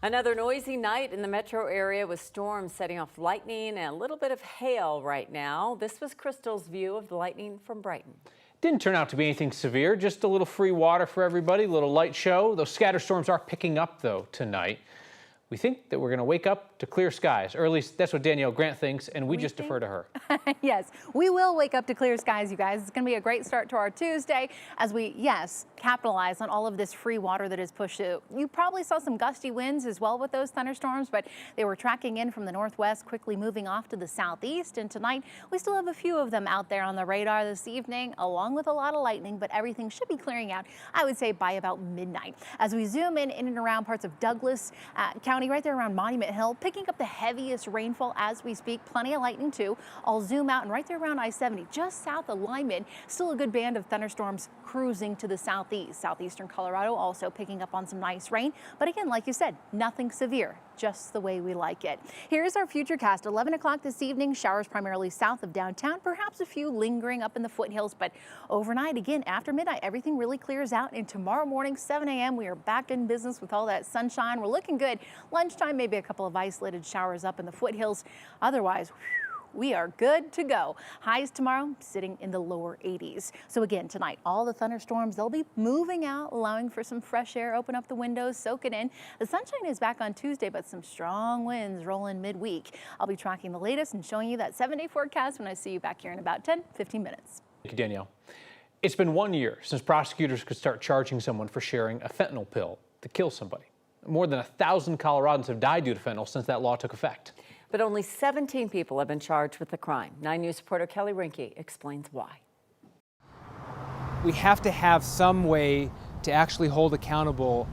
Another noisy night in the metro area with storms setting off lightning and a little bit of hail right now. This was Crystal's view of the lightning from Brighton. Didn't turn out to be anything severe, just a little free water for everybody, a little light show. Those scatter storms are picking up though tonight. We think that we're going to wake up to clear skies, or at least that's what Danielle Grant thinks, and we just defer to her. Yes, we will wake up to clear skies, you guys. It's going to be a great start to our Tuesday as we, yes, capitalize on all of this free water that is pushed through. You probably saw some gusty winds as well with those thunderstorms, but they were tracking in from the northwest, quickly moving off to the southeast. And tonight, we still have a few of them out there on the radar this evening, along with a lot of lightning, but everything should be clearing out, I would say, by about midnight. As we zoom in and around parts of Douglas County, right there around Monument Hill, picking up the heaviest rainfall as we speak. Plenty of lightning too. I'll zoom out and right there around I-70, just south of Lyman, still a good band of thunderstorms cruising to the southeast. Southeastern Colorado also picking up on some nice rain. But again, like you said, nothing severe, just the way we like it. Here's our futurecast. 11 o'clock this evening, showers primarily south of downtown, perhaps a few lingering up in the foothills. But overnight, again, after midnight, everything really clears out. And tomorrow morning, 7 a.m., we are back in business with all that sunshine. We're looking good. Lunchtime, maybe a couple of isolated showers up in the foothills. Otherwise, we are good to go. Highs tomorrow sitting in the lower 80s. So again, tonight, all the thunderstorms, they'll be moving out, allowing for some fresh air. Open up the windows, soak it in. The sunshine is back on Tuesday, but some strong winds rolling midweek. I'll be tracking the latest and showing you that 7-day forecast when I see you back here in about 10-15 minutes. Thank you, Danielle. It's been 1 year since prosecutors could start charging someone for sharing a fentanyl pill to kill somebody. More than 1,000 Coloradans have died due to fentanyl since that law took effect. But only 17 people have been charged with the crime. 9 News reporter Kelly Rinke explains why. We have to have some way to actually hold accountable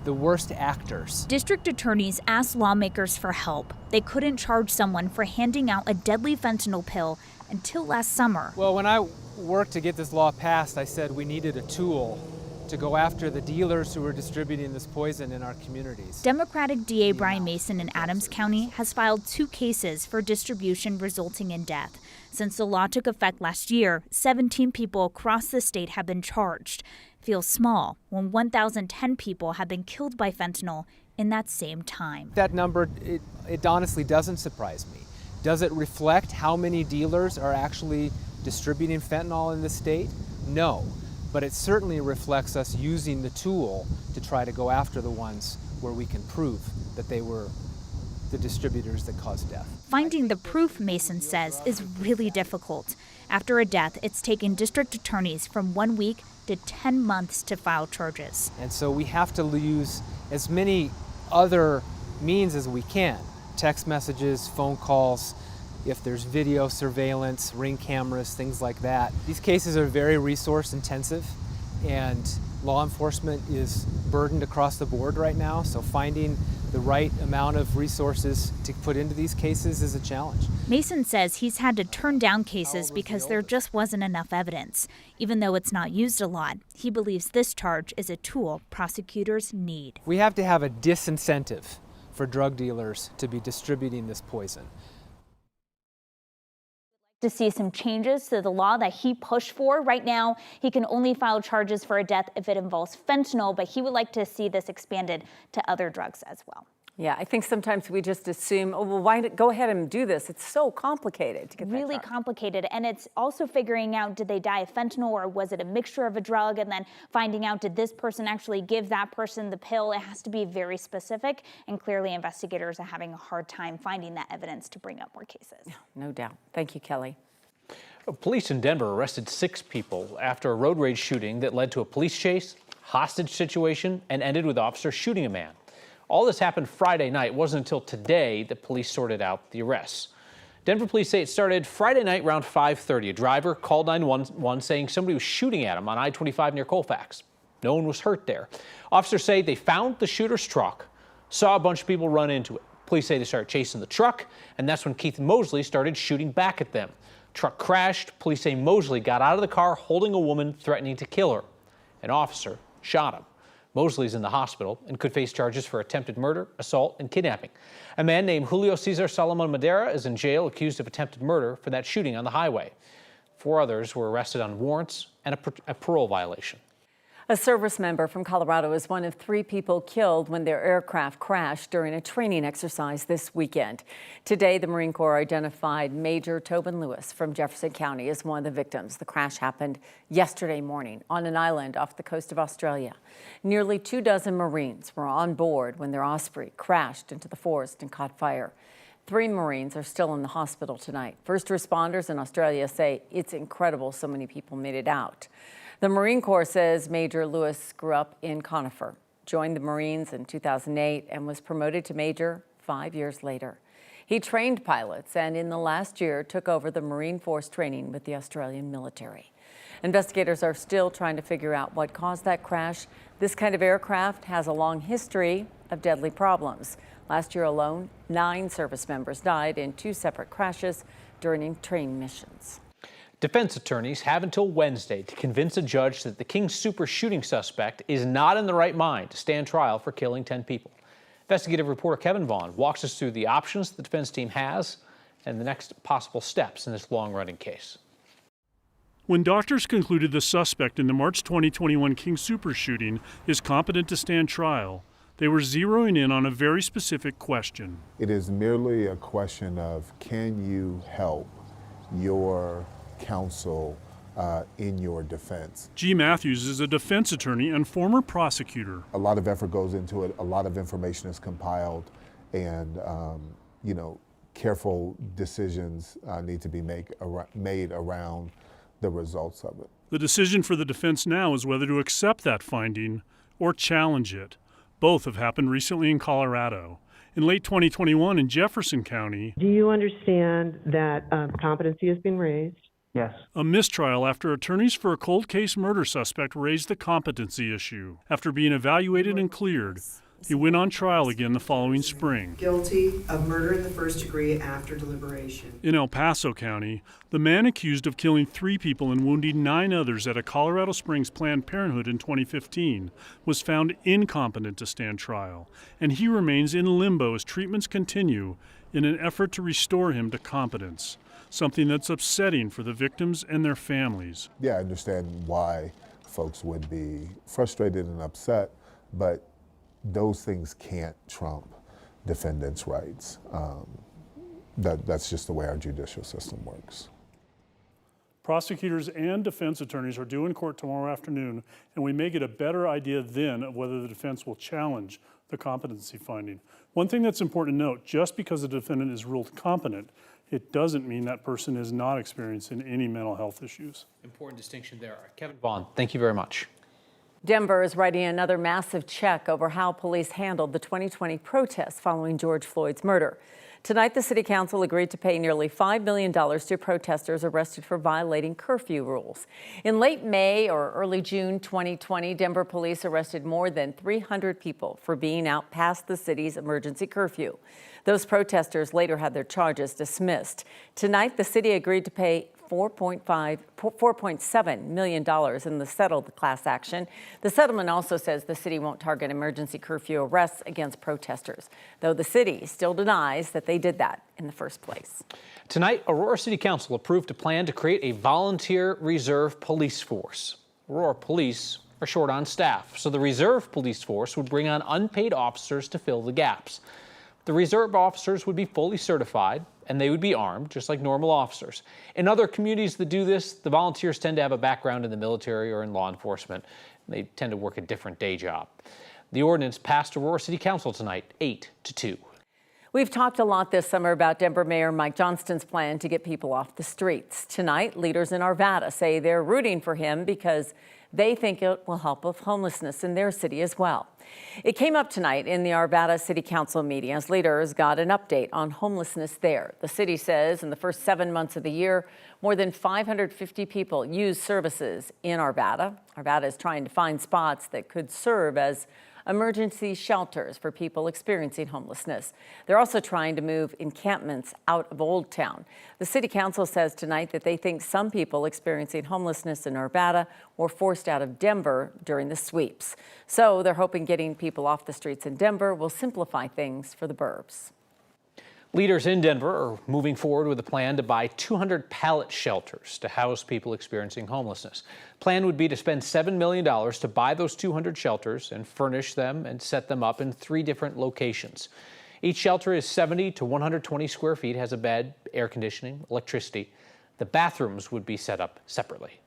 the worst actors. District attorneys asked lawmakers for help. They couldn't charge someone for handing out a deadly fentanyl pill until last summer. Well, when I worked to get this law passed, I said we needed a tool to go after the dealers who were distributing this poison in our communities. Democratic DA Brian Mason in Adams County has filed 2 cases for distribution resulting in death. Since the law took effect last year, 17 people across the state have been charged. Feels small when 1,010 people have been killed by fentanyl in that same time. That number, it honestly doesn't surprise me. Does it reflect how many dealers are actually distributing fentanyl in the state? No. But it certainly reflects us using the tool to try to go after the ones where we can prove that they were the distributors that caused death. Finding the proof, Mason says, is really difficult. After a death, it's taken district attorneys from 1 week to 10 months to file charges. And so we have to use as many other means as we can. Text messages, phone calls, if there's video surveillance, ring cameras, things like that. These cases are very resource intensive and law enforcement is burdened across the board right now, so finding the right amount of resources to put into these cases is a challenge. Mason says he's had to turn down cases because there just wasn't enough evidence. Even though it's not used a lot, he believes this charge is a tool prosecutors need. We have to have a disincentive for drug dealers to be distributing this poison. To see some changes to the law that he pushed for. Right now, he can only file charges for a death if it involves fentanyl, but he would like to see this expanded to other drugs as well. Yeah, I think sometimes we just assume, oh, well, why go ahead and do this? It's so complicated to get that really charge. Complicated, and it's also figuring out, did they die of fentanyl or was it a mixture of a drug, and then finding out, did this person actually give that person the pill? It has to be very specific, and clearly investigators are having a hard time finding that evidence to bring up more cases. Yeah, no doubt. Thank you, Kelly. Police in Denver arrested 6 people after a road rage shooting that led to a police chase, hostage situation, and ended with officers shooting a man. All this happened Friday night. It wasn't until today that police sorted out the arrests. Denver police say it started Friday night around 5:30. A driver called 911 saying somebody was shooting at him on I-25 near Colfax. No one was hurt there. Officers say they found the shooter's truck, saw a bunch of people run into it. Police say they started chasing the truck, and that's when Keith Mosley started shooting back at them. Truck crashed. Police say Mosley got out of the car holding a woman, threatening to kill her. An officer shot him. Mosley's in the hospital and could face charges for attempted murder, assault, and kidnapping. A man named Julio Cesar Salomon Madera is in jail accused of attempted murder for that shooting on the highway. 4 others were arrested on warrants and a parole violation. A service member from Colorado is one of 3 people killed when their aircraft crashed during a training exercise this weekend. Today, the Marine Corps identified Major Tobin Lewis from Jefferson County as one of the victims. The crash happened yesterday morning on an island off the coast of Australia. Nearly 24 Marines were on board when their Osprey crashed into the forest and caught fire. 3 Marines are still in the hospital tonight. First responders in Australia say it's incredible so many people made it out. The Marine Corps says Major Lewis grew up in Conifer, joined the Marines in 2008, and was promoted to Major 5 years later. He trained pilots and in the last year took over the Marine Force training with the Australian military. Investigators are still trying to figure out what caused that crash. This kind of aircraft has a long history of deadly problems. Last year alone, 9 service members died in 2 separate crashes during training missions. Defense attorneys have until Wednesday to convince a judge that the King Super shooting suspect is not in the right mind to stand trial for killing 10 people. Investigative reporter Kevin Vaughn walks us through the options the defense team has and the next possible steps in this long-running case. When doctors concluded the suspect in the March 2021 King Super shooting is competent to stand trial, they were zeroing in on a very specific question. It is merely a question of, can you help your counsel in your defense? G. Matthews is a defense attorney and former prosecutor. A lot of effort goes into it. A lot of information is compiled, and careful decisions need to be made around the results of it. The decision for the defense now is whether to accept that finding or challenge it. Both have happened recently in Colorado. In late 2021 in Jefferson County, do you understand that competency has been raised? Yes. A mistrial after attorneys for a cold case murder suspect raised the competency issue. After being evaluated and cleared, he went on trial again the following spring. Guilty of murder in the first degree after deliberation. In El Paso County, the man accused of killing 3 people and wounding 9 others at a Colorado Springs Planned Parenthood in 2015 was found incompetent to stand trial, and he remains in limbo as treatments continue in an effort to restore him to competence, something that's upsetting for the victims and their families. Yeah, I understand why folks would be frustrated and upset, but those things can't trump defendants' rights. That's just the way our judicial system works. Prosecutors and defense attorneys are due in court tomorrow afternoon, and we may get a better idea then of whether the defense will challenge the competency finding. One thing that's important to note, just because the defendant is ruled competent, it doesn't mean that person is not experiencing any mental health issues. Important distinction there. Kevin Vaughn, thank you very much. Denver is writing another massive check over how police handled the 2020 protests following George Floyd's murder. Tonight, the city council agreed to pay nearly $5 million to protesters arrested for violating curfew rules. In late May or early June 2020, Denver police arrested more than 300 people for being out past the city's emergency curfew. Those protesters later had their charges dismissed. Tonight, the city agreed to pay $4.7 million in the settled class action. The settlement also says the city won't target emergency curfew arrests against protesters, though the city still denies that they did that in the first place. Tonight, Aurora City Council approved a plan to create a volunteer reserve police force. Aurora police are short on staff, so the reserve police force would bring on unpaid officers to fill the gaps. The reserve officers would be fully certified, and they would be armed, just like normal officers. In other communities that do this, the volunteers tend to have a background in the military or in law enforcement. They tend to work a different day job. The ordinance passed Aurora City Council tonight, 8-2. We've talked a lot this summer about Denver Mayor Mike Johnston's plan to get people off the streets. Tonight, leaders in Arvada say they're rooting for him because they think it will help with homelessness in their city as well. It came up tonight in the Arvada City Council meeting as leaders got an update on homelessness there. The city says in the first 7 months of the year, more than 550 people used services in Arvada. Arvada is trying to find spots that could serve as emergency shelters for people experiencing homelessness. They're also trying to move encampments out of Old Town. The City Council says tonight that they think some people experiencing homelessness in Arvada were forced out of Denver during the sweeps. So they're hoping getting people off the streets in Denver will simplify things for the burbs. Leaders in Denver are moving forward with a plan to buy 200 pallet shelters to house people experiencing homelessness. Plan would be to spend $7 million to buy those 200 shelters and furnish them and set them up in 3 different locations. Each shelter is 70 to 120 square feet, has a bed, air conditioning, electricity. The bathrooms would be set up separately.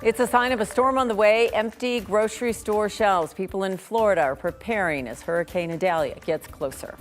It's a sign of a storm on the way. Empty grocery store shelves. People in Florida are preparing as Hurricane Idalia gets closer.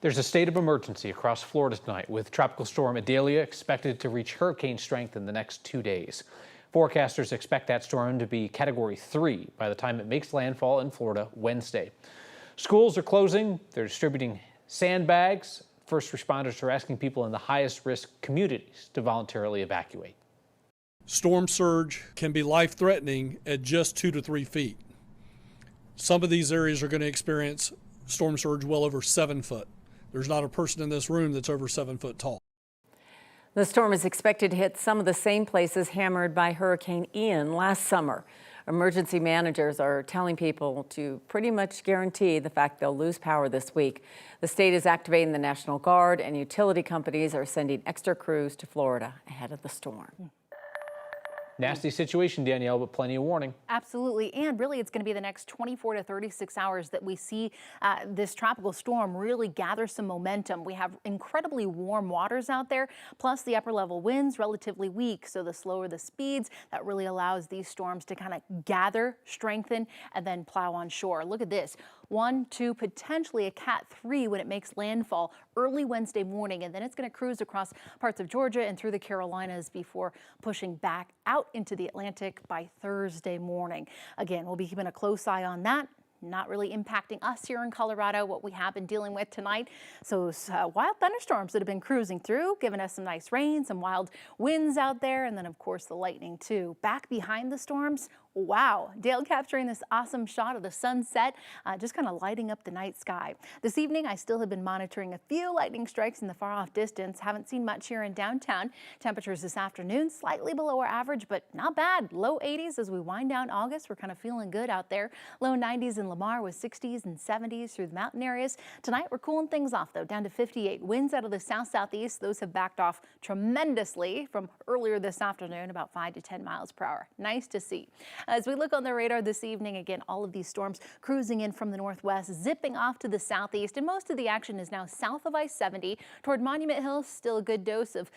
There's a state of emergency across Florida tonight, with Tropical Storm Idalia expected to reach hurricane strength in the next 2 days. Forecasters expect that storm to be Category 3 by the time it makes landfall in Florida Wednesday. Schools are closing. They're distributing sandbags. First responders are asking people in the highest risk communities to voluntarily evacuate. Storm surge can be life-threatening at just 2 to 3 feet. Some of these areas are going to experience storm surge well over 7 foot. There's not a person in this room that's over 7 foot tall. The storm is expected to hit some of the same places hammered by Hurricane Ian last summer. Emergency managers are telling people to pretty much guarantee the fact they'll lose power this week. The state is activating the National Guard, and utility companies are sending extra crews to Florida ahead of the storm. Nasty situation, Danielle, but plenty of warning. Absolutely. And really, it's going to be the next 24 to 36 hours that we see this tropical storm really gather some momentum. We have incredibly warm waters out there, plus the upper level winds relatively weak. So the slower the speeds, that really allows these storms to kind of gather, strengthen, and then plow on shore. Look at this. 1, 2, potentially a Cat 3 when it makes landfall early Wednesday morning, and then it's going to cruise across parts of Georgia and through the Carolinas before pushing back out into the Atlantic by Thursday morning. Again, we'll be keeping a close eye on that. Not really impacting us here in Colorado, what we have been dealing with tonight. So wild thunderstorms that have been cruising through, giving us some nice rain, some wild winds out there, and then of course the lightning too. Back behind the storms, Wow, Dale capturing this awesome shot of the sunset, just kind of lighting up the night sky. This evening, I still have been monitoring a few lightning strikes in the far off distance. Haven't seen much here in downtown. Temperatures this afternoon, slightly below our average, but not bad. Low 80s as we wind down August. We're kind of feeling good out there. Low 90s in Lamar with 60s and 70s through the mountain areas. Tonight, we're cooling things off though, down to 58. Winds out of the south-southeast. Those have backed off tremendously from earlier this afternoon, about 5 to 10 miles per hour. Nice to see. As we look on the radar this evening, again, all of these storms cruising in from the northwest, zipping off to the southeast, and most of the action is now south of I-70 toward Monument Hill. Still a good dose of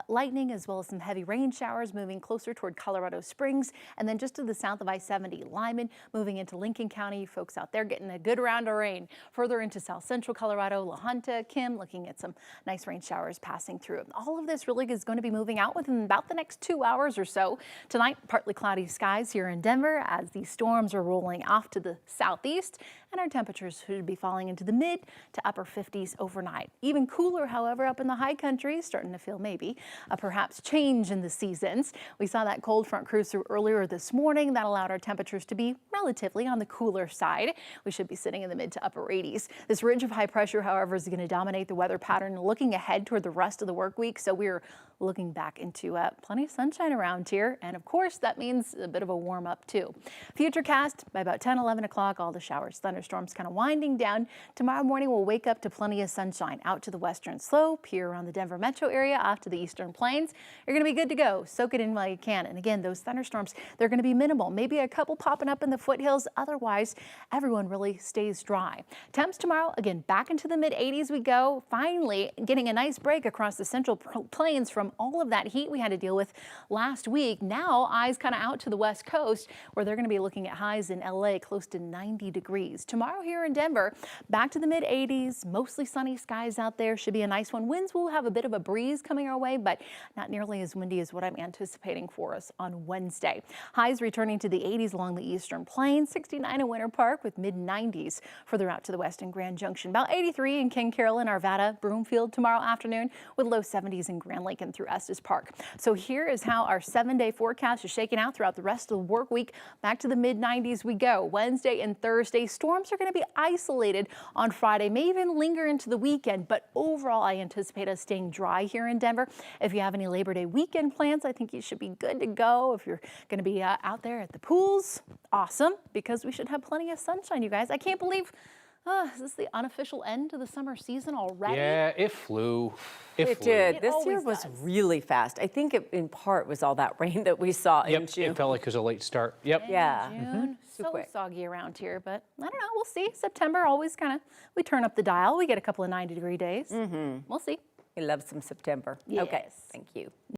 lightning as well as some heavy rain showers moving closer toward Colorado Springs, and then just to the south of I-70, Lyman moving into Lincoln County. Folks out there getting a good round of rain. Further into south central Colorado, La Junta, Kim, looking at some nice rain showers passing through. All of this really is going to be moving out within about the next 2 hours or so. Tonight, partly cloudy skies here in Denver as these storms are rolling off to the southeast, and our temperatures should be falling into the mid to upper 50s overnight. Even cooler, however, up in the high country, starting to feel maybe a perhaps change in the seasons. We saw that cold front cruise through earlier this morning. That allowed our temperatures to be relatively on the cooler side. We should be sitting in the mid to upper 80s. This ridge of high pressure, however, is going to dominate the weather pattern looking ahead toward the rest of the work week. So we're looking back into plenty of sunshine around here. And of course, that means a bit of a warm up too. Futurecast by about 10, 11 o'clock, all the showers, thunderstorms kind of winding down. Tomorrow morning, we'll wake up to plenty of sunshine out to the western slope, here around the Denver metro area, off to the eastern plains. You're going to be good to go. Soak it in while you can. And again, those thunderstorms, they're going to be minimal. Maybe a couple popping up in the foothills. Otherwise, everyone really stays dry. Temps tomorrow, again, back into the mid 80s we go. Finally, getting a nice break across the central plains from all of that heat we had to deal with last week. Now, eyes kind of out to the west coast, where they're going to be looking at highs in LA close to 90 degrees. Tomorrow here in Denver, back to the mid 80s, mostly sunny skies out there. Should be a nice one. Winds will have a bit of a breeze coming our way, but not nearly as windy as what I'm anticipating for us on Wednesday. Highs returning to the 80s along the eastern plains, 69 in Winter Park with mid 90s further out to the west in Grand Junction. About 83 in King, Carrollton, Arvada, Broomfield tomorrow afternoon with low 70s in Grand Lake and through Estes Park. So here is how our 7-day forecast is shaking out throughout the rest of the work week. Back to the mid 90s we go. Wednesday and Thursday, storms are going to be isolated on Friday, may even linger into the weekend, but overall I anticipate us staying dry here in Denver. If you have any Labor Day weekend plans, I think you should be good to go. If you're going to be out there at the pools, awesome, because we should have plenty of sunshine, you guys. I can't believe is this the unofficial end to the summer season already? Yeah, it flew. It did. It This year always was does. really fast. I think it, in part, was all that rain that we saw in Yep, June. it felt like it was a late start. Yep. Yeah. June. Too So quick. soggy around here, but I don't know. We'll see. September always kind of, we turn up the dial. We get a couple of 90-degree days. We'll see. We love some September. Okay, Yes. thank you.